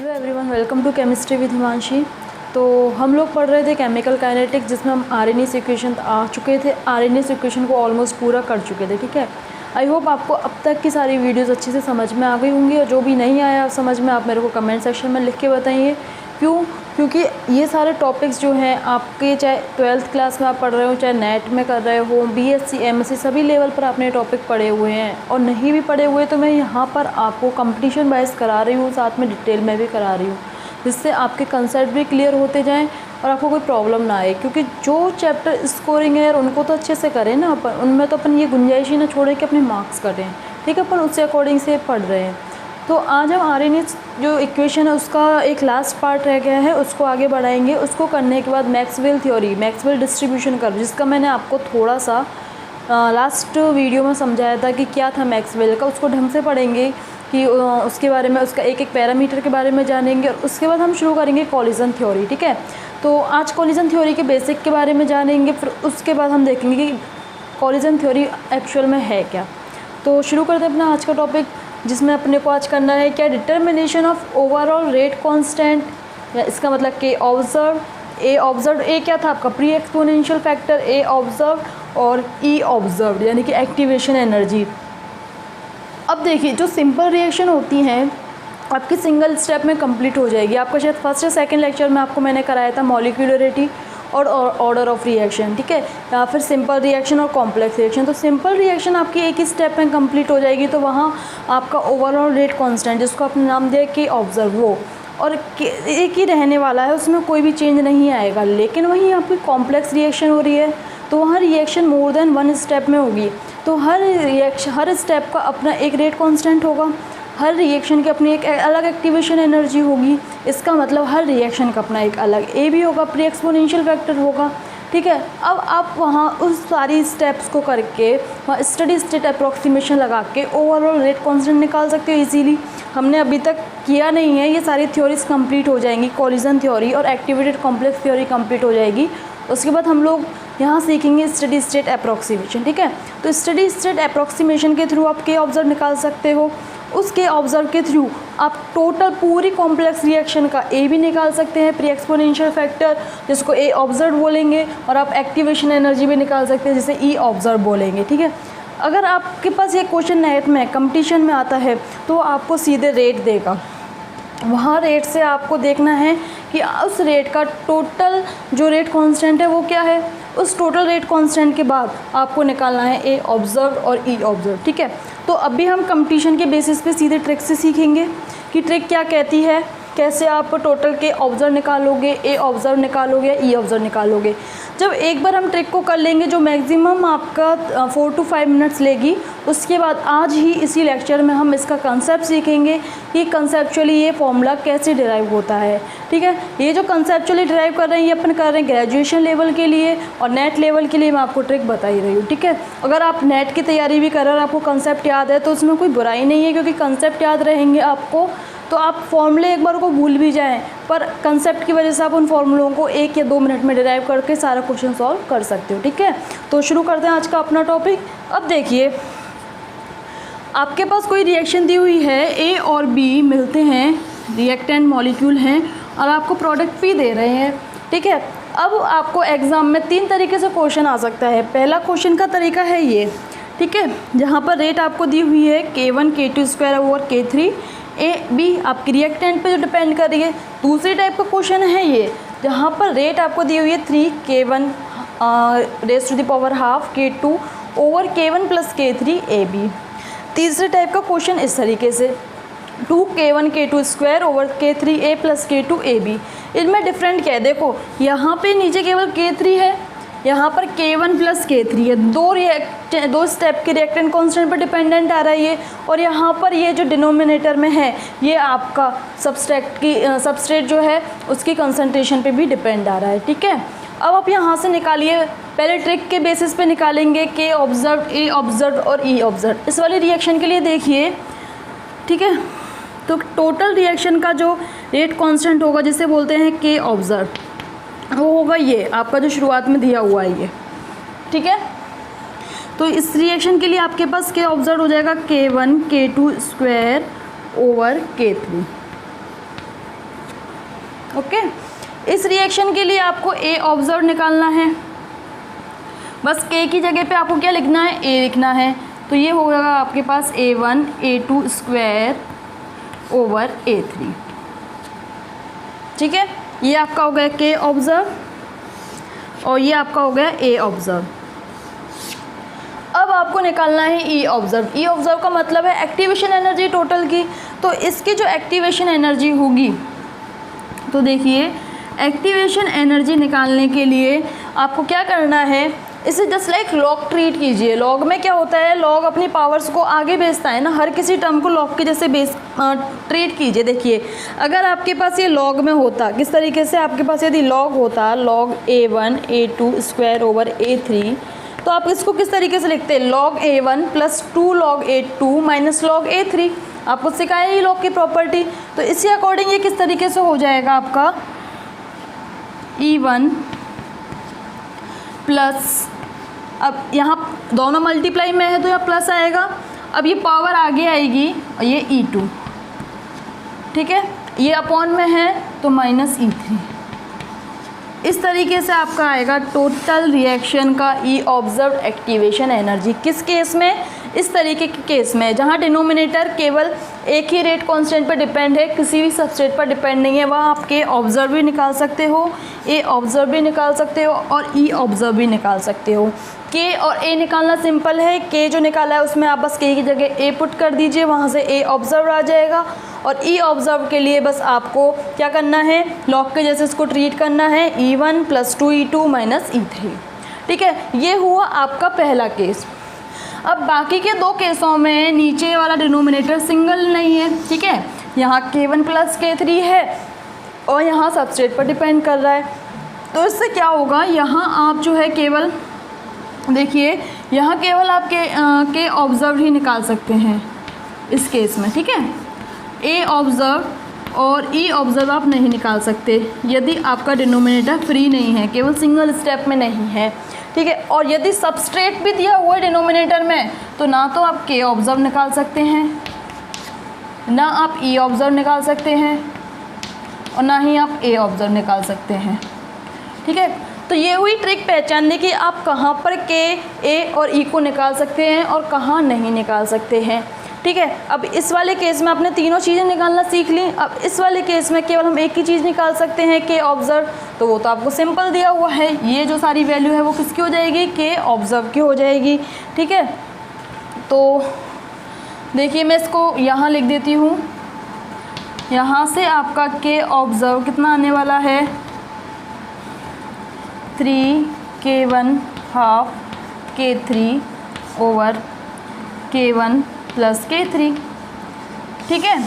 Hello everyone, welcome to chemistry with Himanshi. तो हम लोग पढ़ रहे थे केमिकल काइनेटिक्स, जिसमें हम आरएनए इक्वेशन आ चुके थे। आरएनए इक्वेशन को ऑलमोस्ट पूरा कर चुके थे। ठीक है, आई होप आपको अब तक की सारी वीडियोस अच्छे से समझ में आ गई होंगी, और जो भी नहीं आया समझ में आप मेरे को कमेंट सेक्शन में लिख के बताइए। क्योंकि ये सारे टॉपिक्स जो हैं आपके, चाहे 12th क्लास में आप पढ़ रहे हो, चाहे नेट में कर रहे हो, बीएससी एमएससी सभी लेवल पर आपने टॉपिक पढ़े हुए हैं। और नहीं भी पढ़े हुए तो मैं यहाँ पर आपको कंपटीशन वाइज करा रही हूँ, साथ में डिटेल में भी करा रही हूँ, जिससे आपके कंसेप्ट भी क्लियर होते जाएँ और आपको कोई प्रॉब्लम ना आए। क्योंकि जो चैप्टर स्कोरिंग है उनको तो अच्छे से करें ना अपन, उनमें तो अपन ये गुंजाइश ही ना छोड़ें कि अपने मार्क्स कटें। ठीक है, अपन उससे अकॉर्डिंग से पढ़ रहे हैं। तो आज हम आरएनए जो इक्वेशन है उसका एक लास्ट पार्ट रह गया है, उसको आगे बढ़ाएंगे। उसको करने के बाद Maxwell theory, Maxwell distribution curve, जिसका मैंने आपको थोड़ा सा लास्ट वीडियो में समझाया था कि क्या था मैक्सवेल का, उसको ढंग से पढ़ेंगे कि उसके बारे में, उसका एक एक पैरामीटर के बारे में जानेंगे। और उसके बाद हम शुरू करेंगे कॉलिजन थ्योरी। ठीक है, तो आज कॉलिजन थ्योरी के बेसिक के बारे में जानेंगे, फिर उसके बाद हम देखेंगे कि कॉलिजन थ्योरी एक्चुअल में है क्या। तो शुरू करते हैं अपना आज का टॉपिक, जिसमें अपने को आज करना है क्या, determination of overall rate constant, या इसका मतलब के ऑब्जर्व। ए ऑब्जर्व, ए क्या था आपका, प्री एक्सपोनेंशियल फैक्टर ए ऑब्जर्व, और ई ऑब्जर्व यानी कि एक्टिवेशन एनर्जी। अब देखिए, जो सिंपल रिएक्शन होती हैं आपकी सिंगल स्टेप में कंप्लीट हो जाएगी। आपका शायद फर्स्ट या सेकंड लेक्चर में आपको मैंने कराया था मॉलिक्यूलरिटी और ऑर्डर ऑफ रिएक्शन। ठीक है, या फिर सिंपल रिएक्शन और कॉम्प्लेक्स रिएक्शन। तो सिंपल रिएक्शन आपकी एक ही स्टेप में कंप्लीट हो जाएगी, तो वहाँ आपका ओवरऑल रेट कांस्टेंट, जिसको आपने नाम दिया कि ऑब्जर्व, वो और एक ही रहने वाला है, उसमें कोई भी चेंज नहीं आएगा। लेकिन वहीं आपकी कॉम्प्लेक्स रिएक्शन हो रही है, तो वहाँ reaction more than one step में होगी। तो हर स्टेप का अपना एक रेट कांस्टेंट होगा, हर रिएक्शन की अपनी एक अलग एक्टिवेशन एनर्जी होगी। इसका मतलब हर रिएक्शन का अपना एक अलग ए भी होगा, प्री एक्सपोनेंशियल फैक्टर होगा। ठीक है, अब आप वहाँ उस सारी स्टेप्स को करके वहाँ स्टडी स्टेट अप्रॉक्सीमेशन लगा के ओवरऑल रेट कांस्टेंट निकाल सकते हो इजीली। हमने अभी तक किया नहीं है, ये सारी थ्योरीज कंप्लीट हो जाएंगी, कॉलिजन थ्योरी और एक्टिवेटेड कॉम्प्लेक्स थ्योरी कंप्लीट हो जाएगी। उसके बाद हम लोग यहाँ सीखेंगे स्टडी स्टेट अप्रॉक्सीमेशन। ठीक है, तो स्टडी स्टेट अप्रॉक्सीमेशन के थ्रू आप के ऑब्जर्व निकाल सकते हो। उसके ऑब्जर्व के थ्रू आप टोटल पूरी कॉम्प्लेक्स रिएक्शन का ए भी निकाल सकते हैं, प्री एक्सपोनेंशियल फैक्टर, जिसको ए ऑब्जर्व बोलेंगे, और आप एक्टिवेशन एनर्जी भी निकाल सकते हैं, जिसे ई ऑब्जर्व बोलेंगे। ठीक है, अगर आपके पास ये क्वेश्चन नेट में कंपटीशन में आता है तो आपको सीधे रेट देगा। वहाँ रेट से आपको देखना है कि उस रेट का टोटल जो रेट कांस्टेंट है वो क्या है। उस टोटल रेट कांस्टेंट के बाद आपको निकालना है ए ऑब्जर्व और ई ऑब्जर्व। ठीक है, तो अभी हम कंपटीशन के बेसिस पे सीधे ट्रिक से सीखेंगे कि ट्रिक क्या कहती है, कैसे आप टोटल के ऑब्जर्व निकालोगे, ए ऑब्जर्व निकालोगे, ई ऑब्जर्व निकालोगे। जब एक बार हम ट्रिक को कर लेंगे, जो मैक्सिमम आपका 4 to 5 मिनट्स लेगी, उसके बाद आज ही इसी लेक्चर में हम इसका कंसेप्ट सीखेंगे कि कंसेप्चुअली ये फॉर्मूला कैसे डिराइव होता है। ठीक है, ये जो कंसेप्चुअली डिराइव कर रहे हैं ये अपन कर रहे हैं ग्रेजुएशन लेवल के लिए, और नेट लेवल के लिए मैं आपको ट्रिक बता ही रही हूँ। ठीक है, अगर आप नेट की तैयारी भी कर रहे हैं और आपको कंसेप्ट याद है तो उसमें कोई बुराई नहीं है, क्योंकि कंसेप्ट याद रहेंगे आपको तो आप फॉर्मूले एक बार को भूल भी जाएं, पर कंसेप्ट की वजह से आप उन फॉर्मूलों को 1 या 2 मिनट में डिराइव करके सारा क्वेश्चन सॉल्व कर सकते हो। ठीक है, तो शुरू करते हैं आज का अपना टॉपिक। अब देखिए, आपके पास कोई रिएक्शन दी हुई है, ए और बी मिलते हैं, रिएक्टेंट मॉलिक्यूल हैं, और आपको प्रोडक्ट पी दे रहे हैं। ठीक है, अब आपको एग्ज़ाम में 3 तरीके से क्वेश्चन आ सकता है। पहला क्वेश्चन का तरीका है ये, ठीक है, जहाँ पर रेट आपको दी हुई है K1 K2 square over K3, A B आपकी रिएक्टेंट पे जो डिपेंड कर रही है। दूसरी टाइप का क्वेश्चन है ये, जहाँ पर रेट आपको दी हुई है 3K1 raise to the power half K2 over K1 plus K3 A B. तीसरे टाइप का क्वेश्चन इस तरीके से 2K1 K2 square over K3 A plus K2 A B. इनमें डिफरेंट क्या है, देखो यहाँ पे नीचे केवल K3 है, यहाँ पर K1 प्लस K3 है, दो स्टेप के रिएक्टेंट कांस्टेंट पर डिपेंडेंट आ रहा है ये, और यहाँ पर ये जो डिनोमिनेटर में है ये आपका सबस्ट्रेट जो है उसकी कंसंट्रेशन पे भी डिपेंड आ रहा है। ठीक है, अब आप यहाँ से निकालिए, पहले ट्रिक के बेसिस पे निकालेंगे के ऑब्जर्व, ए ऑब्जर्व और ई ऑब्जर्व। इस वाले रिएक्शन के लिए देखिए, ठीक है, तो टोटल रिएक्शन का जो रेट कांस्टेंट होगा जिसे बोलते हैं के ऑब्जर्व, वो होगा ये आपका जो शुरुआत में दिया हुआ है ये। ठीक है, तो इस रिएक्शन के लिए आपके पास के ऑब्जर्व हो जाएगा K1 K2 square over K3। Okay. इस रिएक्शन के लिए आपको ए ऑब्जर्व निकालना है, बस के की जगह पे आपको क्या लिखना है, ए लिखना है। तो ये होगा आपके पास A1 A2 square over A3, ठीक है। ये आपका हो गया के ऑब्जर्व और ये आपका हो गया ए ऑब्जर्व। अब आपको निकालना है ई ऑब्जर्व। ई ऑब्जर्व का मतलब है एक्टिवेशन एनर्जी टोटल की। तो इसकी जो एक्टिवेशन एनर्जी होगी, तो देखिए एक्टिवेशन एनर्जी निकालने के लिए आपको क्या करना है, इसे जस्ट लाइक लॉग ट्रीट कीजिए। लॉग में क्या होता है, लॉग अपनी पावर्स को आगे भेजता है ना, हर किसी टर्म को लॉग के जैसे बेस ट्रीट कीजिए। देखिए अगर आपके पास ये लॉग में होता, किस तरीके से आपके पास यदि लॉग होता, log A1 A2 square over A3, तो आप इसको किस तरीके से लिखते हैं, log A1 plus 2 log A2 minus log A3। आपको सिखाया ही लॉग की प्रॉपर्टी। तो इसी अकॉर्डिंग ये किस तरीके से हो जाएगा आपका E1 प्लस, अब यहाँ दोनों मल्टीप्लाई में है तो यहाँ प्लस आएगा, अब ये पावर आगे आएगी और ये E2, ठीक है, ये अपॉन में है तो माइनस E3। इस तरीके से आपका आएगा टोटल रिएक्शन का ई ऑब्जर्व एक्टिवेशन एनर्जी। किस केस में, इस तरीके के केस में जहाँ डिनोमिनेटर केवल एक ही रेट कांस्टेंट पर डिपेंड है, किसी भी सबस्ट्रेट पर डिपेंड नहीं है, वहाँ आप के ऑब्जर्व भी निकाल सकते हो, ए ऑब्जर्व भी निकाल सकते हो और ई ऑब्जर्व भी निकाल सकते हो। के और ए निकालना सिंपल है, के जो निकाला है उसमें आप बस के की जगह ए पुट कर दीजिए, वहाँ से ए ऑब्जर्व आ जाएगा। और ई ऑब्जर्व के लिए बस आपको क्या करना है, लॉग के जैसे इसको ट्रीट करना है, E1 plus 2 E2 minus E3, ठीक है। ये हुआ आपका पहला केस। अब बाकी के दो केसों में नीचे वाला डिनोमिनेटर सिंगल नहीं है, ठीक है, यहाँ K1 प्लस K3 है और यहाँ सबस्ट्रेट पर डिपेंड कर रहा है। तो इससे क्या होगा, यहाँ आप जो है केवल देखिए, यहाँ केवल आप के ऑब्जर्व ही निकाल सकते हैं इस केस में, ठीक है। ए ऑब्जर्व और ई ऑब्जर्व आप नहीं निकाल सकते यदि आपका डिनोमिनेटर फ्री नहीं है, केवल सिंगल स्टेप में नहीं है, ठीक है। और यदि सबस्ट्रेट भी दिया हुआ है डिनोमिनेटर में, तो ना तो आप के ऑब्जर्व निकाल सकते हैं, ना आप ई ऑब्जर्व निकाल सकते हैं और ना ही आप ए ऑब्जर्व निकाल सकते हैं, ठीक है। तो ये हुई ट्रिक पहचानने की आप कहाँ पर के, ए और ई को निकाल सकते हैं और कहाँ नहीं निकाल सकते हैं, ठीक है। अब इस वाले केस में आपने तीनों चीज़ें निकालना सीख ली। अब इस वाले केस में केवल हम एक ही चीज़ निकाल सकते हैं, के ऑब्जर्व, तो वो तो आपको सिंपल दिया हुआ है, ये जो सारी वैल्यू है वो किसकी हो जाएगी, के ऑब्जर्व की हो जाएगी, ठीक है। तो देखिए मैं इसको यहाँ लिख देती हूँ, यहाँ से आपका के ऑब्जर्व कितना आने वाला है, 3K1 half K3 over K1 plus K3, ठीक है।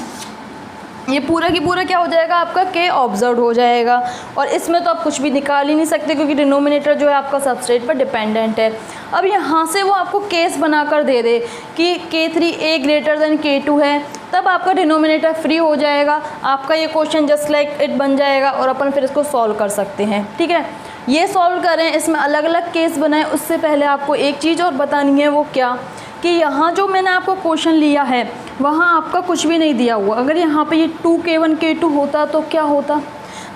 ये पूरा की पूरा क्या हो जाएगा, आपका के ऑब्जर्व हो जाएगा। और इसमें तो आप कुछ भी निकाल ही नहीं सकते क्योंकि डिनोमिनेटर जो है आपका सबस्ट्रेट पर डिपेंडेंट है। अब यहाँ से वो आपको केस बनाकर दे दे कि K3 ग्रेटर देन K2 है, तब आपका डिनोमिनेटर फ्री हो जाएगा, आपका ये क्वेश्चन जस्ट लाइक इट बन जाएगा और अपन फिर इसको सॉल्व कर सकते हैं, ठीक है। ये सॉल्व करें, इसमें अलग अलग केस बनाएं, उससे पहले आपको एक चीज़ और बतानी है, वो क्या कि यहाँ जो मैंने आपको क्वेश्चन लिया है वहाँ आपका कुछ भी नहीं दिया हुआ। अगर यहाँ पे ये 2K1 K2 होता तो क्या होता,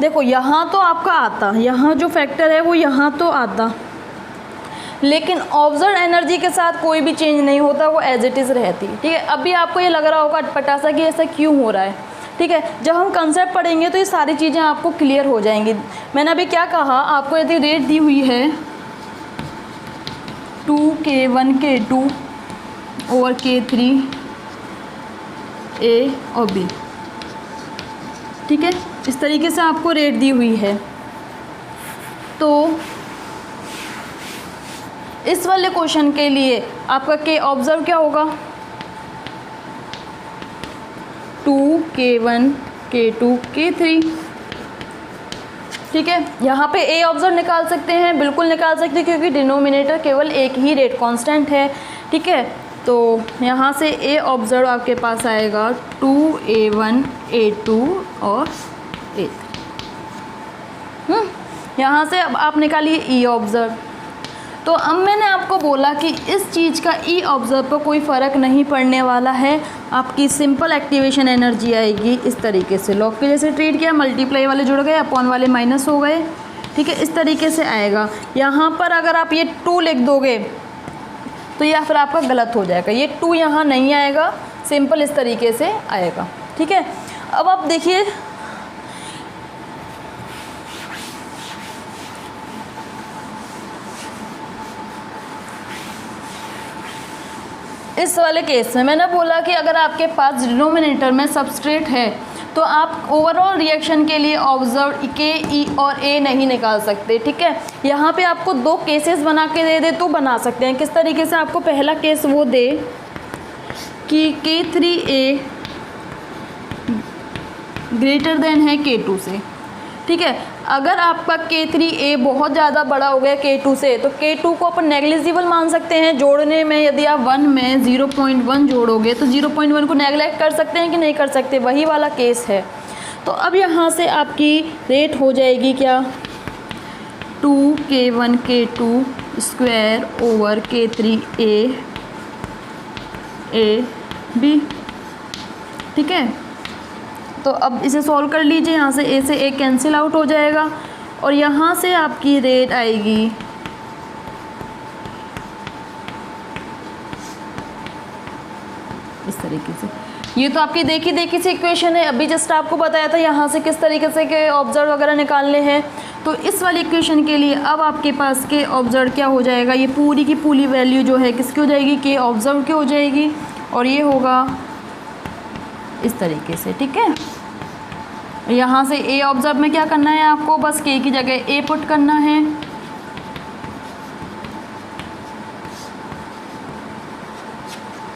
देखो यहाँ तो आपका आता, यहाँ जो फैक्टर है वो यहाँ तो आता, लेकिन ऑब्जर्व एनर्जी के साथ कोई भी चेंज नहीं होता, वो एज इट इज़ रहती, ठीक है। अभी आपको ये लग रहा होगा अटपटा सा कि ऐसा क्यों हो रहा है, ठीक है। जब हम कंसेप्ट पढ़ेंगे तो ये सारी चीज़ें आपको क्लियर हो जाएंगी। मैंने अभी क्या कहा, आपको यदि रेट दी हुई है 2K1 K2 over K3 A और B, ठीक है, इस तरीके से आपको रेट दी हुई है। तो इस वाले क्वेश्चन के लिए आपका के ऑब्जर्व क्या होगा, 2K1 K2 K3, ठीक है। यहाँ पे ए ऑब्जर्व निकाल सकते हैं, बिल्कुल निकाल सकते हैं क्योंकि डिनोमिनेटर केवल एक ही रेट कांस्टेंट है, ठीक है। तो यहाँ से ए ऑब्जर्व आपके पास आएगा 2A1 A2 और A3। यहाँ से अब आप निकालिए ई ऑब्जर्व। तो अब मैंने आपको बोला कि इस चीज़ का ई ऑब्जर्व पर कोई फ़र्क नहीं पड़ने वाला है, आपकी सिंपल एक्टिवेशन एनर्जी आएगी इस तरीके से, लॉग के जैसे ट्रीट किया, मल्टीप्लाई वाले जुड़ गए, अपॉन वाले माइनस हो गए, ठीक है, इस तरीके से आएगा। यहाँ पर अगर आप ये 2 लिख दोगे तो या फिर आपका गलत हो जाएगा, ये 2 यहाँ नहीं आएगा, सिंपल इस तरीके से आएगा, ठीक है। अब आप देखिए इस वाले केस में मैंने बोला कि अगर आपके पास डिनोमिनेटर में सबस्ट्रेट है तो आप ओवरऑल रिएक्शन के लिए ऑब्जर्व के, ई और ए नहीं निकाल सकते, ठीक है। यहाँ पे आपको 2 केसेस बना के दे तो बना सकते हैं। किस तरीके से? आपको पहला केस वो दे कि K3A ग्रेटर देन है K2 से, ठीक है। अगर आपका K3A बहुत ज़्यादा बड़ा हो गया K2 से तो K2 को अपन नेग्लिजिबल मान सकते हैं जोड़ने में। यदि आप 1 में 0.1 जोड़ोगे तो 0.1 को नेगलेक्ट कर सकते हैं कि नहीं कर सकते, वही वाला केस है। तो अब यहाँ से आपकी रेट हो जाएगी क्या, 2K1 K2 square over K3A B, ठीक है। तो अब इसे सॉल्व कर लीजिए, यहाँ से ए से ए कैंसिल आउट हो जाएगा और यहाँ से आपकी रेट आएगी इस तरीके से। ये तो आपकी देखी सी इक्वेशन है, अभी जस्ट आपको बताया था यहाँ से किस तरीके से के ऑब्जर्व वगैरह निकालने हैं। तो इस वाली इक्वेशन के लिए अब आपके पास के ऑब्जर्व क्या हो जाएगा, ये पूरी की पूरी वैल्यू जो है किसकी हो जाएगी, के ऑब्जर्व की हो जाएगी और ये होगा इस तरीके से, ठीक है। यहाँ से ए ऑब्जर्व में क्या करना है आपको, बस के की जगह ए पुट करना है,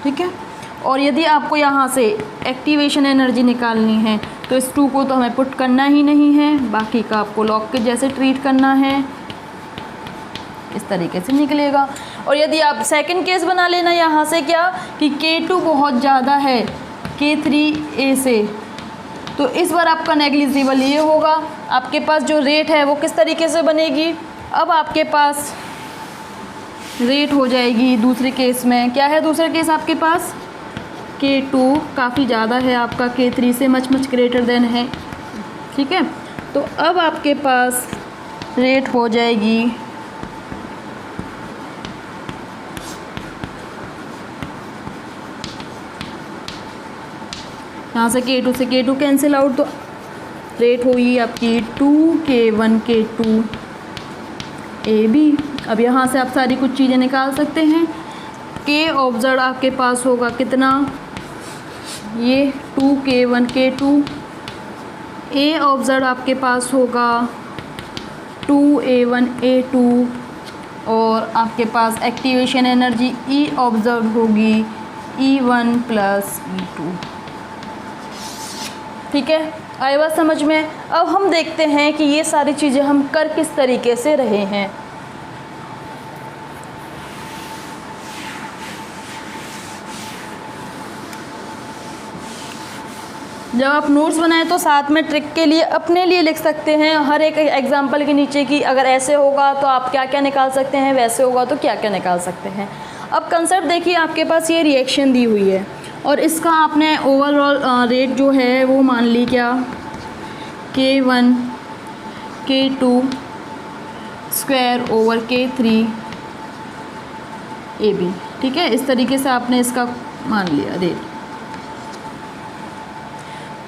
ठीक है। और यदि आपको यहाँ से एक्टिवेशन एनर्जी निकालनी है तो इस 2 को तो हमें पुट करना ही नहीं है, बाकी का आपको लॉग के जैसे ट्रीट करना है, इस तरीके से निकलेगा। और यदि आप सेकंड केस बना लेना यहाँ से क्या कि K2 बहुत ज़्यादा है K3A से, तो इस बार आपका नेग्लिजिबल ये होगा। आपके पास जो रेट है वो किस तरीके से बनेगी, अब आपके पास रेट हो जाएगी दूसरे केस में, क्या है दूसरा केस आपके पास, K2 काफ़ी ज़्यादा है आपका K3 से, मच ग्रेटर देन है, ठीक है। तो अब आपके पास रेट हो जाएगी यहाँ से K2 से K2 कैंसिल आउट, तो रेट हुई आपकी 2K1 K2 AB। अब यहाँ से आप सारी कुछ चीज़ें निकाल सकते हैं। K ऑब्जर्व आपके पास होगा कितना, ये 2K1 K2, A ऑब्जर्व आपके पास होगा 2A1 A2 और आपके पास एक्टिवेशन एनर्जी E ऑब्जर्व होगी E1 प्लस E2, ठीक है। आई बात समझ में? अब हम देखते हैं कि ये सारी चीज़ें हम कर किस तरीके से रहे हैं। जब आप नोट्स बनाएं तो साथ में ट्रिक के लिए अपने लिए लिख सकते हैं हर एक एग्जाम्पल के नीचे कि अगर ऐसे होगा तो आप क्या क्या निकाल सकते हैं, वैसे होगा तो क्या क्या निकाल सकते हैं। अब कंसेप्ट देखिए, आपके पास ये रिएक्शन दी हुई है और इसका आपने ओवरऑल रेट जो है वो मान ली क्या, K1 K2 square over K3 AB, ठीक है। इस तरीके से आपने इसका मान लिया रेट।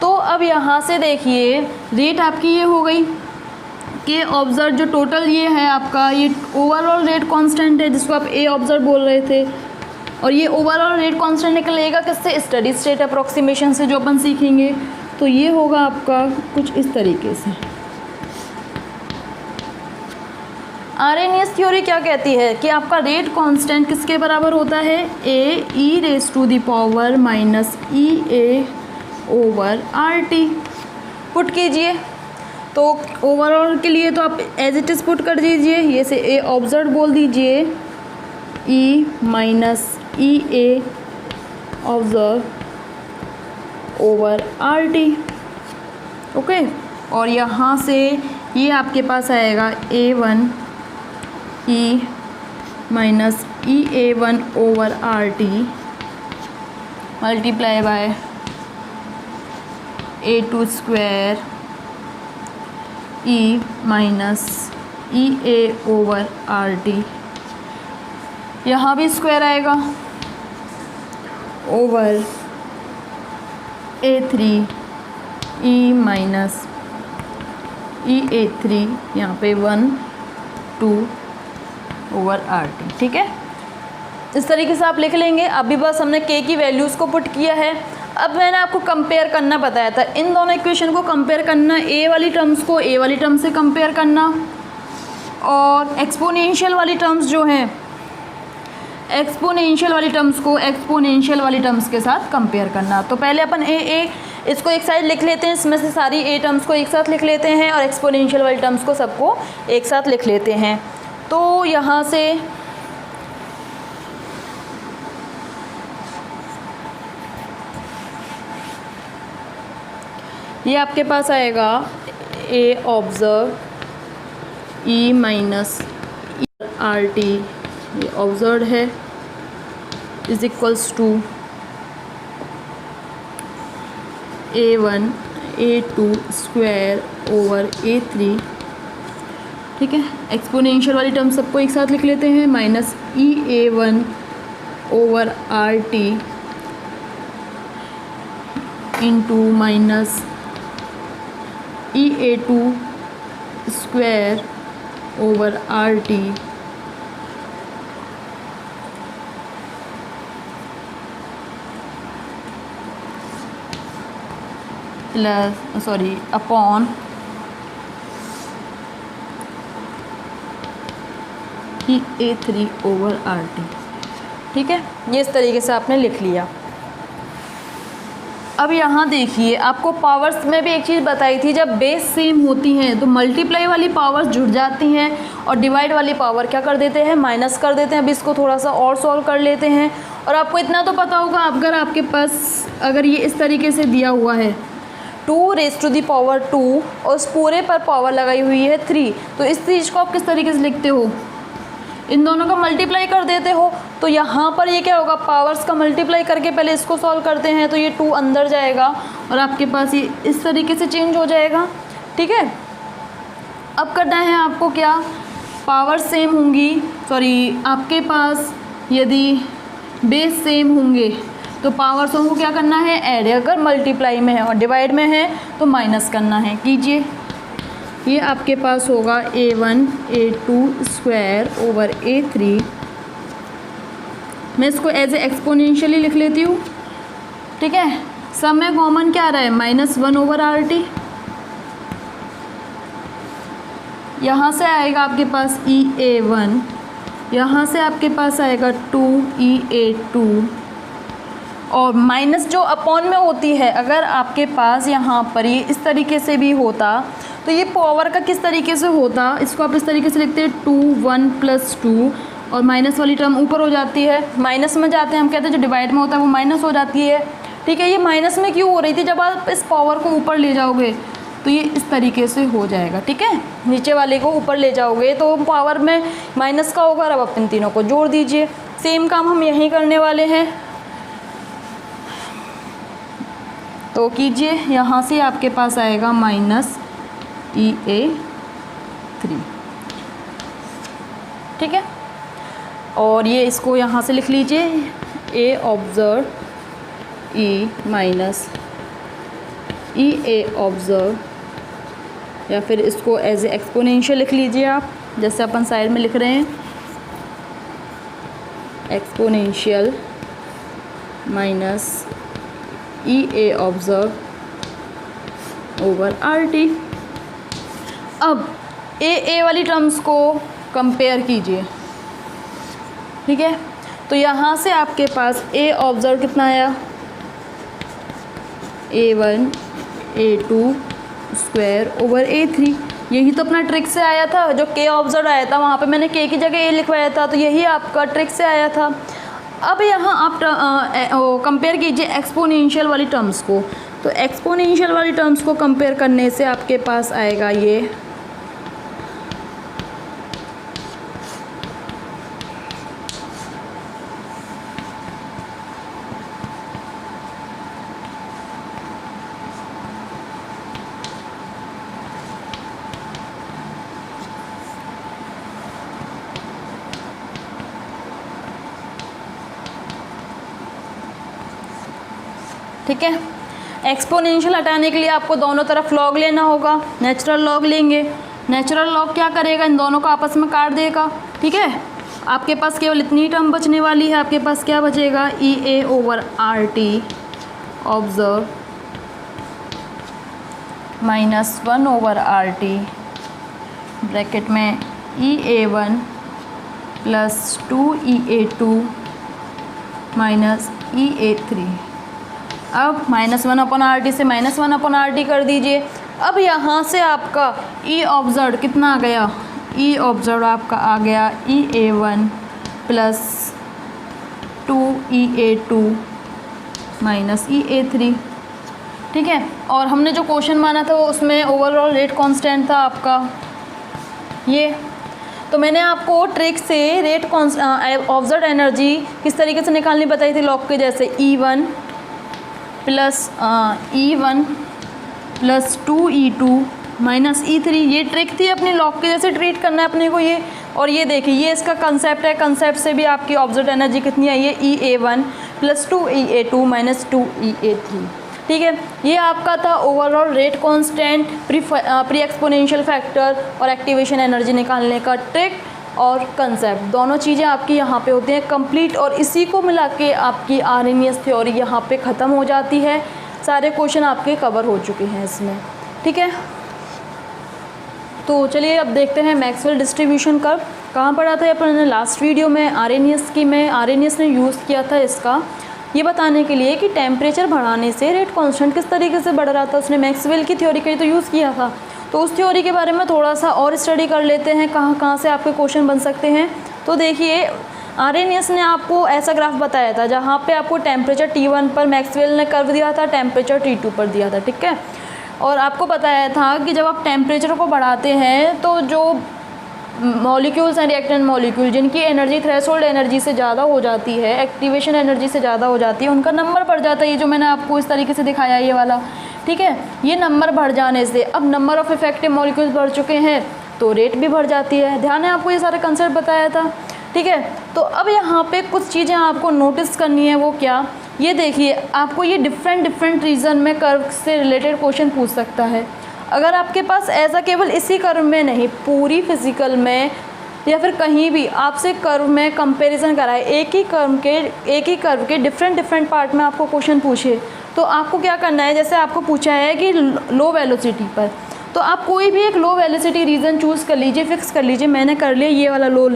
तो अब यहाँ से देखिए रेट आपकी ये हो गई कि ऑब्जर्व जो टोटल ये है आपका, ये ओवरऑल रेट कांस्टेंट है जिसको आप ए ऑब्जर्व बोल रहे थे, और ये ओवरऑल रेट कांस्टेंट निकलेगा किससे, स्टडी स्टेट अप्रोक्सीमेशन से जो अपन सीखेंगे। तो ये होगा आपका कुछ इस तरीके से। आरएनएस थ्योरी क्या कहती है कि आपका रेट कांस्टेंट किसके बराबर होता है, A E raise to the power minus E A over R T. Put कीजिए तो ओवरऑल के लिए तो आप एज इट इज़ पुट कर दीजिए, ये से ए ऑब्जर्व बोल दीजिए E minus E A observe over R T, okay. और यहाँ से ये आपके पास आएगा A1 E minus E A1 over R T multiply by a2 square e minus E A over R T, यहाँ भी स्क्वायर आएगा, ओवर a3 e माइनस ई a3, यहाँ पे 1 2 ओवर आर टी। ठीक है, इस तरीके से आप लिख लेंगे। अभी बस हमने k की वैल्यूज़ को पुट किया है। अब मैंने आपको कंपेयर करना बताया था, इन दोनों इक्वेशन को कंपेयर करना, a वाली टर्म्स को a वाली टर्म से कंपेयर करना और एक्सपोनेंशियल वाली टर्म्स जो हैं, एक्सपोनेंशियल वाली टर्म्स को एक्सपोनेंशियल वाली टर्म्स के साथ कंपेयर करना। तो पहले अपन a इसको एक साइड लिख लेते हैं, इसमें से सारी a टर्म्स को एक साथ लिख लेते हैं और एक्सपोनेंशियल वाली टर्म्स को सबको एक साथ लिख लेते हैं। तो यहाँ से ये आपके पास आएगा a observe e minus R T, ये ऑब्जर्व है, is equals to a1 a2 square over a3। ठीक है, एक्सपोनेंशियल वाली टर्म सबको एक साथ लिख लेते हैं, minus e(a1) over R T into minus e(a2) square over R T plus upon a3 over R T. ठीक है, ये इस तरीके से आपने लिख लिया। अब यहाँ देखिए, आपको पावर्स में भी एक चीज़ बताई थी, जब बेस सेम होती हैं तो मल्टीप्लाई वाली पावर्स जुड़ जाती हैं और डिवाइड वाली पावर क्या कर देते हैं, माइनस कर देते हैं। अब इसको थोड़ा सा और सॉल्व कर लेते हैं। और आपको इतना तो पता होगा, अगर आपके पास अगर ये इस तरीके से दिया हुआ है 2⁻², और उस पूरे पर पावर लगाई हुई है 3, तो इस चीज़ को आप किस तरीके से लिखते हो, इन दोनों का मल्टीप्लाई कर देते हो। तो यहाँ पर ये क्या होगा, पावर्स का मल्टीप्लाई करके पहले इसको सॉल्व करते हैं, तो ये 2 अंदर जाएगा और आपके पास ये इस तरीके से चेंज हो जाएगा। ठीक है, अब करना है आपको क्या, पावर सेम होंगी, आपके पास यदि बेस सेम होंगे तो पावर्सों को क्या करना है, ऐड। अगर मल्टीप्लाई में है और डिवाइड में है तो माइनस करना है। कीजिए, ये आपके पास होगा a1 a2 square over a3। मैं इसको एज ए एक्सपोनेंशियली लिख लेती हूँ। ठीक है, सब में कॉमन क्या आ रहा है, -1 ओवर आर टी। यहाँ से आएगा आपके पास e(a1), यहाँ से आपके पास आएगा 2e(a2), और माइनस जो अपॉन में होती है, अगर आपके पास यहाँ पर ये इस तरीके से भी होता तो ये पावर का किस तरीके से होता, इसको आप इस तरीके से लिखते हैं 2 1 + 2, और माइनस वाली टर्म ऊपर हो जाती है, माइनस में जाते हैं, हम कहते हैं जो डिवाइड में होता है वो माइनस हो जाती है। ठीक है, ये माइनस में क्यों हो रही थी, जब आप इस पावर को ऊपर ले जाओगे तो ये इस तरीके से हो जाएगा। ठीक है, नीचे वाले को ऊपर ले जाओगे तो पावर में माइनस का होगा। अब अपन तीनों को जोड़ दीजिए, सेम काम हम यहीं करने वाले हैं। तो कीजिए, यहाँ से आपके पास आएगा -e(a3). ठीक है, और ये इसको यहाँ से लिख लीजिए, a observe e minus e(a) observe, या फिर इसको एज ए एक्सपोनेंशियल लिख लीजिए आप, जैसे अपन साइड में लिख रहे हैं, exponential minus e(a) observe over R T. अब a वाली टर्म्स को कंपेयर कीजिए। ठीक है, तो यहाँ से आपके पास a ऑब्जर्व कितना आया, a1 a2 square over a3। यही तो अपना ट्रिक से आया था, जो k ऑब्जर्व आया था वहाँ पे मैंने k की जगह a लिखवाया था, तो यही आपका ट्रिक से आया था। अब यहाँ आप कंपेयर कीजिए एक्सपोनेंशियल वाली टर्म्स को। तो एक्सपोनेंशियल वाली टर्म्स को कंपेयर करने से आपके पास आएगा ये ठीक है। एक्सपोनेंशियल हटाने के लिए आपको दोनों तरफ लॉग लेना होगा, नेचुरल लॉग लेंगे। नेचुरल लॉग क्या करेगा, इन दोनों को आपस में काट देगा, ठीक है। आपके पास केवल इतनी टर्म बचने वाली है, आपके पास क्या बचेगा, E A over R T observe minus 1 over R T bracket में E A one plus 2 E A2 minus E A3। अब -1/RT से -1/RT कर दीजिए। अब यहाँ से आपका E ऑब्जर्व कितना आ गया, E ऑब्जर्व आपका आ गया EA1 प्लस 2 माइनस EA3, ठीक है। और हमने जो क्वेश्चन माना था वो उसमें ओवरऑल रेट कांस्टेंट था आपका ये। तो मैंने आपको ट्रिक से रेट ऑब्जर्व एनर्जी किस तरीके से निकालनी बताई थी, लॉग के जैसे E1 plus 2E2 minus E3। ये ट्रिक थी अपनी, लॉग के जैसे ट्रीट करना है अपने को ये। और ये देखिए ये इसका कंसेप्ट है, कंसेप्ट से भी आपकी ऑब्जर्व एनर्जी कितनी आई है, EA1 plus 2EA2 minus 2EA3, ठीक है। ये आपका था overall rate constant, pre exponential factor और एक्टिवेशन एनर्जी निकालने का ट्रिक और कंसेप्ट, दोनों चीज़ें आपकी यहाँ पे होती हैं कंप्लीट। और इसी को मिला के आपकी आरएनएस थ्योरी यहाँ पे ख़त्म हो जाती है। सारे क्वेश्चन आपके कवर हो चुके हैं इसमें, ठीक है। तो चलिए अब देखते हैं मैक्सवेल डिस्ट्रीब्यूशन कर्व कहाँ पढ़ा था अपने लास्ट वीडियो में। आरएनएस ने यूज़ किया था इसका ये बताने के लिए कि टेम्परेचर बढ़ाने से रेट कांस्टेंट किस तरीके से बढ़ रहा था। उसने मैक्सवेल की थ्योरी का ही तो यूज़ किया था। तो उस थ्योरी के बारे में थोड़ा सा और स्टडी कर लेते हैं, कहाँ कहाँ से आपके क्वेश्चन बन सकते हैं। तो देखिए आरएनएस ने आपको ऐसा ग्राफ बताया था जहाँ पे आपको टेम्परेचर T1 पर मैक्सवेल ने कर्व दिया था, टेम्परेचर T2 पर दिया था, ठीक है। और आपको बताया था कि जब आप टेम्परेचर को बढ़ाते हैं तो जो मॉलिक्यूल्स हैं, रिएक्टेंट मॉलिक्यूल, जिनकी एनर्जी थ्रेशोल्ड एनर्जी से ज़्यादा हो जाती है, एक्टिवेशन एनर्जी से ज़्यादा हो जाती है, उनका नंबर बढ़ जाता है। ये जो मैंने आपको इस तरीके से दिखाया ये वाला, ठीक है। ये नंबर बढ़ जाने से अब नंबर ऑफ़ इफेक्टिव मॉलिक्यूल्स बढ़ चुके हैं तो रेट भी बढ़ जाती है। ध्यान है, आपको ये सारा कंसेप्ट बताया था, ठीक है। तो अब यहाँ पे कुछ चीज़ें आपको नोटिस करनी है, वो क्या, ये देखिए आपको ये डिफरेंट रीज़न में कर्व से रिलेटेड क्वेश्चन पूछ सकता है। अगर आपके पास ऐसा केवल इसी कर्व में नहीं, पूरी फिजिकल में या फिर कहीं भी आपसे कर्व में कंपैरिजन कराए, एक ही कर्व के डिफरेंट पार्ट में आपको क्वेश्चन पूछे, तो आपको क्या करना है, जैसे आपको पूछा है कि लो वेलोसिटी पर, तो आप कोई भी एक लो वेलोसिटी रीजन चूज़ कर लीजिए, फिक्स कर लीजिए। मैंने कर लिया ये वाला लो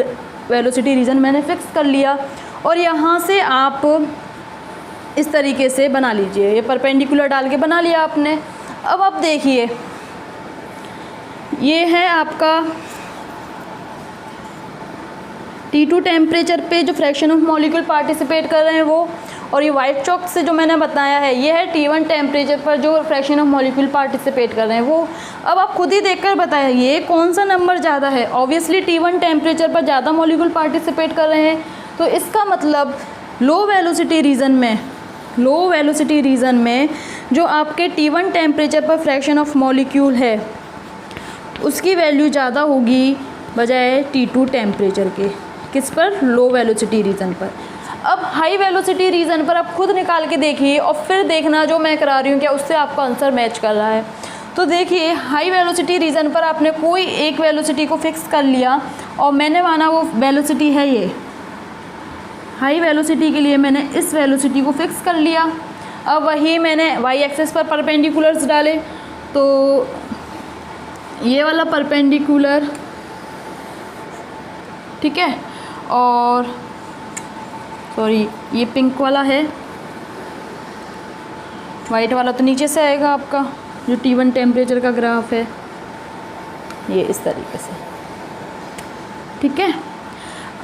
वेलोसिटी रीजन मैंने फिक्स कर लिया। और यहाँ से आप इस तरीके से बना लीजिए, ये परपेंडिकुलर डाल के बना लिया आपने। अब आप देखिए ये है आपका T2 टेम्परेचर पे जो फ्रैक्शन ऑफ मॉलिक्यूल पार्टिसिपेट कर रहे हैं वो, और ये वाइट चॉक से जो मैंने बताया है ये है T1 टेम्परेचर पर जो फ्रैक्शन ऑफ मॉलिक्यूल पार्टिसिपेट कर रहे हैं वो। अब आप खुद ही देखकर बताइए कौन सा नंबर ज़्यादा है। ऑब्वियसली T1 टेम्परेचर पर ज़्यादा मॉलिक्यूल पार्टिसिपेट कर रहे हैं, तो इसका मतलब लो वेलोसिटी रीजन में जो आपके T1 टेम्परेचर पर फ्रैक्शन ऑफ मॉलिक्यूल है उसकी वैल्यू ज़्यादा होगी बजाय T2 टेम्परेचर के। किस पर, लो वेलोसिटी रीजन पर। अब हाई वेलोसिटी रीजन पर आप खुद निकाल के देखिए और फिर देखना जो मैं करा रही हूँ क्या उससे आपका आंसर मैच कर रहा है। तो देखिए हाई वेलोसिटी रीजन पर आपने कोई एक वेलोसिटी को फिक्स कर लिया और मैंने माना वो वेलोसिटी है ये, हाई वेलोसिटी के लिए मैंने इस वेलोसिटी को फिक्स कर लिया। अब वही मैंने वाई एक्सिस पर परपेंडिकुलर्स डाले, तो ये वाला परपेंडिकुलर, ठीक है, और सॉरी ये पिंक वाला है, वाइट वाला तो नीचे से आएगा आपका जो T1 टेम्परेचर का ग्राफ है, ये इस तरीके से, ठीक है।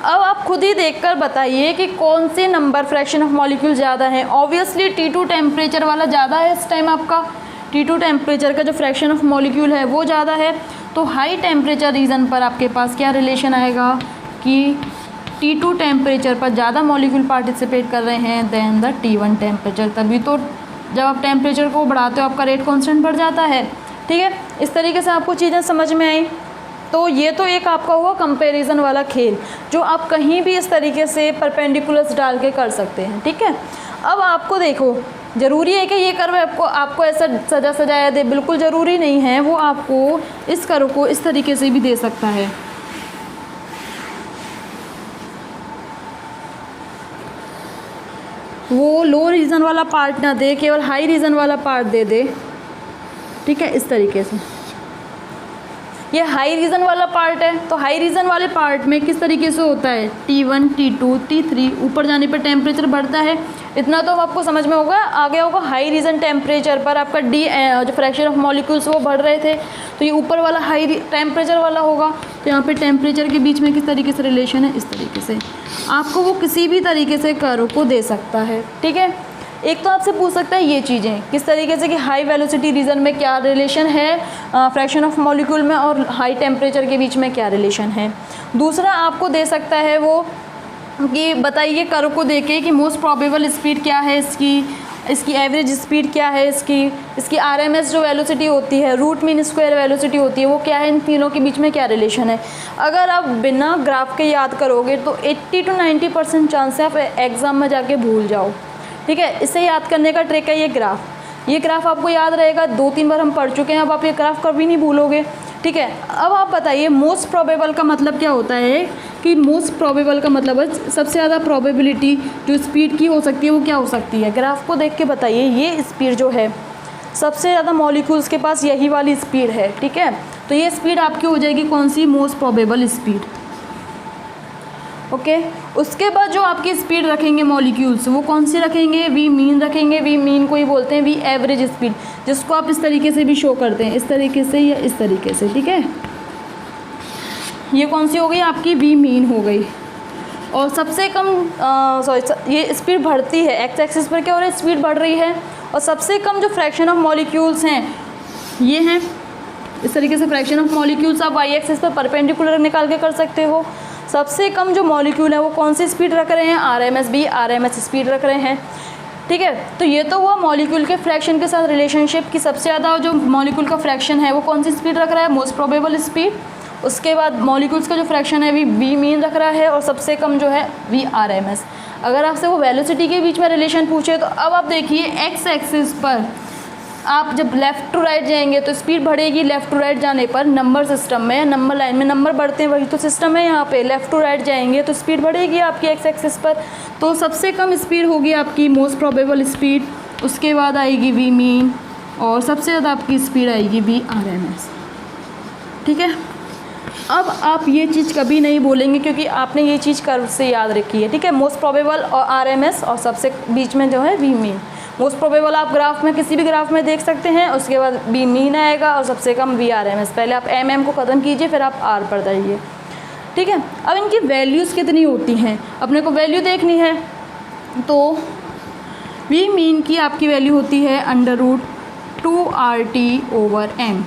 अब आप खुद ही देखकर बताइए कि कौन से नंबर फ्रैक्शन ऑफ मॉलिक्यूल ज़्यादा है। ऑब्वियसली T2 टेम्परेचर वाला ज़्यादा है इस टाइम, आपका T2 टेम्परेचर का जो फ्रैक्शन ऑफ मॉलिक्यूल है वो ज़्यादा है। तो हाई टेम्परेचर रीजन पर आपके पास क्या रिलेशन आएगा कि T2 टेम्परेचर पर ज़्यादा मॉलिक्यूल पार्टिसिपेट कर रहे हैं देन द T1 टेम्परेचर। तभी तो जब आप टेम्परेचर को बढ़ाते हो आपका रेट कांस्टेंट बढ़ जाता है, ठीक है। इस तरीके से आपको चीज़ें समझ में आई। तो ये तो एक आपका हुआ कंपैरिजन वाला खेल जो आप कहीं भी इस तरीके से परपेंडिकुलर्स डाल के कर सकते हैं, ठीक है। अब आपको देखो ज़रूरी है कि ये कर्व आपको ऐसा सजा सजाया दे, बिल्कुल ज़रूरी नहीं है। वो आपको इस कर्व को इस तरीके से भी दे सकता है। वो लो रीजन वाला पार्ट ना दे, केवल हाई रीजन वाला पार्ट दे दे, ठीक है, इस तरीके से। ये हाई रीजन वाला पार्ट है, तो हाई रीजन वाले पार्ट में किस तरीके से होता है, T1 T2 T3, ऊपर जाने पर टेम्परेचर बढ़ता है। इतना तो आपको समझ में होगा। आगे होगा हाई रीजन टेम्परेचर पर आपका जो फ्रैक्शन ऑफ मॉलिक्यूल्स वो बढ़ रहे थे, तो ये ऊपर वाला हाई टेम्परेचर वाला होगा। तो यहाँ पे टेम्परेचर के बीच में किस तरीके से रिलेशन है, इस तरीके से। आपको वो किसी भी तरीके से कर्व को दे सकता है, ठीक है। एक तो आपसे पूछ सकता है ये चीज़ें किस तरीके से कि हाई वेलोसिटी रीजन में क्या रिलेशन है फ्रैक्शन ऑफ मॉलिक्यूल में, और हाई टेम्परेचर के बीच में क्या रिलेशन है। दूसरा आपको दे सकता है वो कि बताइए कर्व को देके कि मोस्ट प्रोबेबल स्पीड क्या है इसकी एवरेज स्पीड क्या है, इसकी RMS जो वेलोसिटी होती है, रूट मीन स्क्वायर वेलोसिटी होती है, वो क्या है, इन तीनों के बीच में क्या रिलेशन है। अगर आप बिना ग्राफ के याद करोगे तो 80 to 90% चांस है आप एग्ज़ाम में जाके भूल जाओ, ठीक है। इसे याद करने का ट्रिक है ये ग्राफ आपको याद रहेगा, 2-3 बार हम पढ़ चुके हैं, अब आप ये ग्राफ कभी नहीं भूलोगे, ठीक है। अब आप बताइए मोस्ट प्रोबेबल का मतलब क्या होता है, कि मोस्ट प्रोबेबल का मतलब है सबसे ज़्यादा प्रोबेबिलिटी जो स्पीड की हो सकती है वो क्या हो सकती है। ग्राफ को देख के बताइए, ये स्पीड जो है सबसे ज़्यादा मॉलिक्यूल्स के पास यही वाली स्पीड है, ठीक है। तो ये स्पीड आपकी हो जाएगी कौन सी, मोस्ट प्रोबेबल स्पीड, ओके। उसके बाद जो आपकी स्पीड रखेंगे मॉलिक्यूल्स वो कौन सी रखेंगे, वी मीन रखेंगे। वी मीन को ही बोलते हैं वी एवरेज स्पीड, जिसको आप इस तरीके से भी शो करते हैं, इस तरीके से या इस तरीके से, ठीक है। ये कौन सी हो गई आपकी, वी मीन हो गई। और सबसे कम ये स्पीड बढ़ती है, एक्स एक्सिस पर क्या हो रहा है, स्पीड बढ़ रही है। और सबसे कम जो फ्रैक्शन ऑफ मॉलिक्यूल्स हैं ये हैं, इस तरीके से फ्रैक्शन ऑफ मॉलिक्यूल्स आप वाई एक्सिस पर परपेंडिकुलर निकाल के कर सकते हो। सबसे कम जो मॉलिक्यूल है वो कौन सी स्पीड रख रहे हैं, RMS स्पीड रख रहे हैं, ठीक है। तो ये तो हुआ मॉलिक्यूल के फ्रैक्शन के साथ रिलेशनशिप की सबसे ज़्यादा जो मॉलिक्यूल का फ्रैक्शन है वो कौन सी स्पीड रख रहा है, मोस्ट प्रोबेबल स्पीड। उसके बाद मॉलिक्यूल्स का जो फ्रैक्शन है वी मीन रख रहा है, और सबसे कम जो है RMS। अगर आपसे वो वेलोसिटी के बीच में रिलेशन पूछे तो अब आप देखिए एक्स एक्सिस पर आप जब लेफ़्ट टू राइट जाएंगे तो स्पीड बढ़ेगी, लेफ़्ट टू राइट जाने पर नंबर सिस्टम में, नंबर लाइन में नंबर बढ़ते हैं, वही तो सिस्टम है यहाँ पे। लेफ़्ट टू राइट जाएंगे तो स्पीड बढ़ेगी आपकी एक्स एक्सिस पर। तो सबसे कम स्पीड होगी आपकी मोस्ट प्रोबेबल स्पीड, उसके बाद आएगी वी मीन, और सबसे ज़्यादा आपकी स्पीड आएगी RMS, ठीक है। अब आप ये चीज़ कभी नहीं बोलेंगे क्योंकि आपने ये चीज़ कर्व से याद रखी है, ठीक है। मोस्ट प्रोबेबल और RMS, और सबसे बीच में जो है वी मीन। मोस्ट प्रोबेबल आप ग्राफ में किसी भी ग्राफ में देख सकते हैं, उसके बाद वी मीन आएगा और सबसे कम RMS। पहले आप MM को ख़त्म कीजिए, फिर आप R पर जाइए, ठीक है। अब इनकी वैल्यूज़ कितनी होती हैं, अपने को वैल्यू देखनी है। तो वी मीन की आपकी वैल्यू होती है √2RT/m,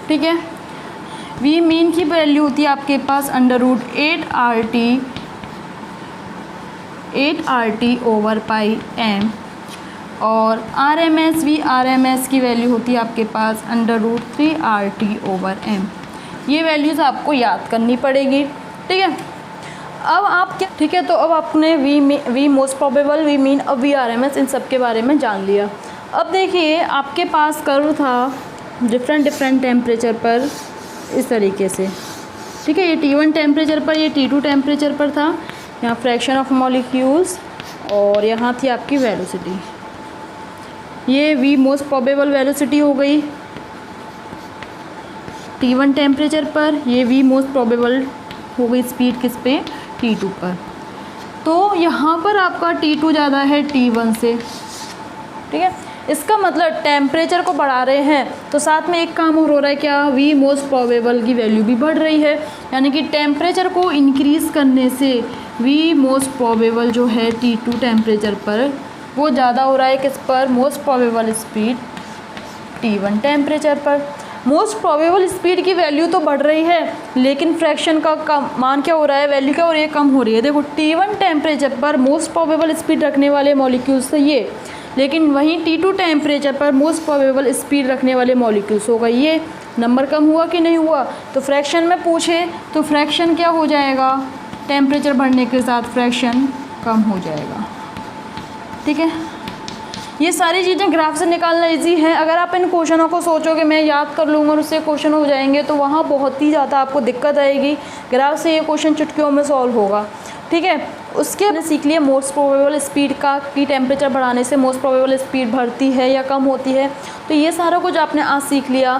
ठीक है। वी मीन की वैल्यू होती है आपके पास √8RT/m, और RMS की वैल्यू होती है आपके पास √3RT/m। ये वैल्यूज़ आपको याद करनी पड़ेगी, ठीक है। अब आप क्या, ठीक है, तो अब आपने V most probable, V mean और RMS इन सब के बारे में जान लिया। अब देखिए आपके पास कर्व था डिफरेंट टेम्परेचर पर इस तरीके से, ठीक है। ये T1 टेम्परेचर पर, ये T2 टेम्परेचर पर था। यहाँ फ्रैक्शन ऑफ मॉलिक्यूल्स और यहाँ थी आपकी वेलोसिटी। ये वी मोस्ट प्रोबेबल वेलोसिटी हो गई T1 टेम्परेचर पर, ये वी मोस्ट प्रोबेबल हो गई स्पीड किस पे, T2 पर। तो यहाँ पर आपका T2 ज़्यादा है T1 से, ठीक है। इसका मतलब टेम्परेचर को बढ़ा रहे हैं तो साथ में एक काम और हो रहा है क्या, वी मोस्ट प्रोबेबल की वैल्यू भी बढ़ रही है। यानी कि टेम्परेचर को इंक्रीज़ करने से वी मोस्ट प्रोबेबल जो है T2 टेम्परेचर पर वो ज़्यादा हो रहा है किस पर, most probable speed T1 temperature पर। मोस्ट प्रोबेबल स्पीड की वैल्यू तो बढ़ रही है, लेकिन फ्रैक्शन का कम मान क्या हो रहा है, वैल्यू क्या हो रही है, कम हो रही है। देखो T1 टेम्परेचर पर मोस्ट प्रोबेबल स्पीड रखने वाले मॉलिक्यूल्स तो ये, लेकिन वहीं T2 टेम्परेचर पर मोस्ट प्रोबेबल स्पीड रखने वाले मॉलिक्यूल्स होगा ये। नंबर कम हुआ कि नहीं हुआ, तो फ्रैक्शन में पूछे तो फ्रैक्शन क्या हो जाएगा, टेम्परेचर बढ़ने के साथ फ्रैक्शन कम हो जाएगा, ठीक है। ये सारी चीज़ें ग्राफ से निकालना इजी है। अगर आप इन क्वेश्चनों को सोचोगे मैं याद कर लूँगा और उससे क्वेश्चन हो जाएंगे, तो वहाँ बहुत ही ज़्यादा आपको दिक्कत आएगी। ग्राफ से ये क्वेश्चन चुटकियों में सॉल्व होगा, ठीक है। उसके हमने सीख लिया मोस्ट प्रोबेबल स्पीड का, कि टेम्परेचर बढ़ाने से मोस्ट प्रोबेबल स्पीड बढ़ती है या कम होती है। तो ये सारा कुछ आपने आज सीख लिया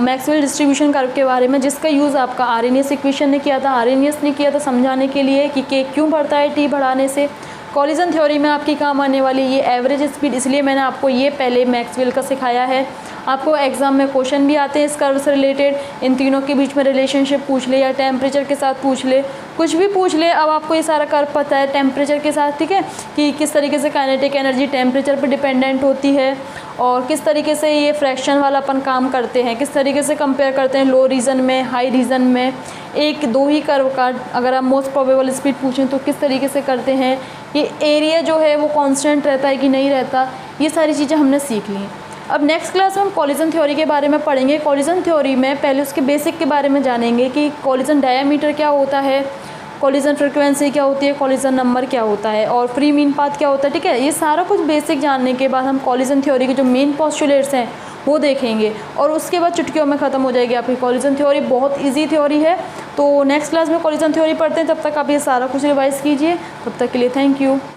मैक्सवेल डिस्ट्रीब्यूशन कर्व के बारे में, जिसका यूज़ आपका आर्हेनियस इक्वेशन ने किया था। आर्हेनियस ने किया था समझाने के लिए कि के क्यों बढ़ता है टी बढ़ाने से। कॉलिजन थ्योरी में आपकी काम आने वाली ये एवरेज स्पीड, इसलिए मैंने आपको ये पहले मैक्सवेल का सिखाया है। आपको एग्जाम में क्वेश्चन भी आते हैं इस कर्व से रिलेटेड, इन तीनों के बीच में रिलेशनशिप पूछ ले या टेम्परेचर के साथ पूछ ले, कुछ भी पूछ ले। अब आपको ये सारा कर्व पता है टेम्परेचर के साथ, ठीक है, कि किस तरीके से काइनेटिक एनर्जी टेम्परेचर पर डिपेंडेंट होती है और किस तरीके से ये फ्रैक्शन वाला अपन काम करते हैं, किस तरीके से कंपेयर करते हैं लो रीजन में हाई रीजन में। एक दो ही कर्व का अगर आप मोस्ट प्रोबेबल स्पीड पूछें तो किस तरीके से करते हैं, ये एरिया जो है वो कांस्टेंट रहता है कि नहीं रहता, ये सारी चीज़ें हमने सीख ली। अब नेक्स्ट क्लास में हम कॉलिजन थ्योरी के बारे में पढ़ेंगे। कॉलिजन थ्योरी में पहले उसके बेसिक के बारे में जानेंगे कि कॉलिजन डायामीटर क्या होता है, कॉलिजन फ्रीक्वेंसी क्या होती है, कॉलिजन नंबर क्या होता है और फ्री मीन पाथ क्या होता है, ठीक है। ये सारा कुछ बेसिक जानने के बाद हम कॉलिजन थ्योरी के जो मेन पोस्टुलेट्स हैं वो देखेंगे और उसके बाद चुटकियों में ख़त्म हो जाएगी आपकी कॉलिजन थ्योरी। बहुत इजी थ्योरी है। तो नेक्स्ट क्लास में कॉलिजन थ्योरी पढ़ते हैं, तब तक आप ये सारा कुछ रिवाइज़ कीजिए। तब तक के लिए थैंक यू।